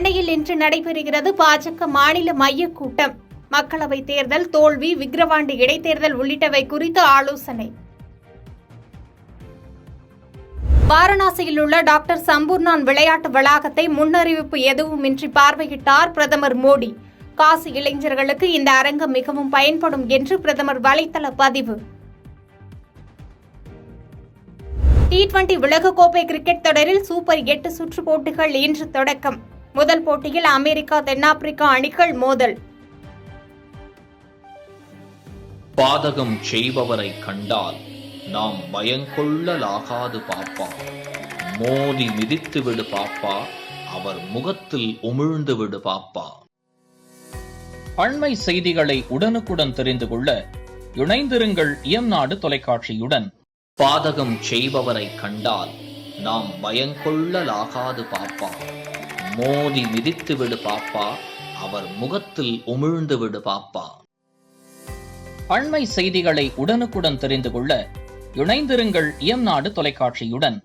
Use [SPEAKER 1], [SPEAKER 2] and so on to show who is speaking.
[SPEAKER 1] சென்னையில் இன்று நடைபெறுகிறது பாஜக மாநில மையக் கூட்டம். மக்களவைத் தேர்தல் தோல்வி, விக்கிரவாண்டி இடைத்தேர்தல் உள்ளிட்டவை குறித்து ஆலோசனை. வாரணாசியில் உள்ள டாக்டர் சம்பூர்ணான் விளையாட்டு வளாகத்தை முன்னறிவிப்பு எதுவுமின்றி பார்வையிட்டார் பிரதமர் மோடி. காசி இளைஞர்களுக்கு இந்த அரங்கம் மிகவும் பயன்படும் என்று பிரதமர் வலைதள பதிவு. T20 உலகக்கோப்பை கிரிக்கெட் தொடரில் சூப்பர் 8 சுற்று போட்டிகள் இன்று தொடக்கம். முதல் போட்டியில் அமெரிக்கா தென்னாப்பிரிக்கா அணிகள் மோதல்.
[SPEAKER 2] பாதகம் செய்பவரை கண்டால் நாம் பயங்கொள்ளலாகாது பாப்பா, மோதி மிதித்து விடு பாப்பா, அவர் முகத்தில் உமிழ்ந்து விடு பாப்பா. அண்மை செய்திகளை உடனுக்குடன் தெரிந்து கொள்ள இணைந்திருங்கள் இயம்நாடு தொலைக்காட்சியுடன். பாதகம் செய்பவரை கண்டால் நாம் பயங்கொள்ளலாகாது பாப்பா, மோதி மிதித்து விடு பாப்பா, அவர் முகத்தில் உமிழ்ந்து விடு பாப்பா. அண்மை செய்திகளை உடனுக்குடன் தெரிந்து கொள்ள இணைந்திருங்கள் இயம்நாடு தொலைக்காட்சியுடன்.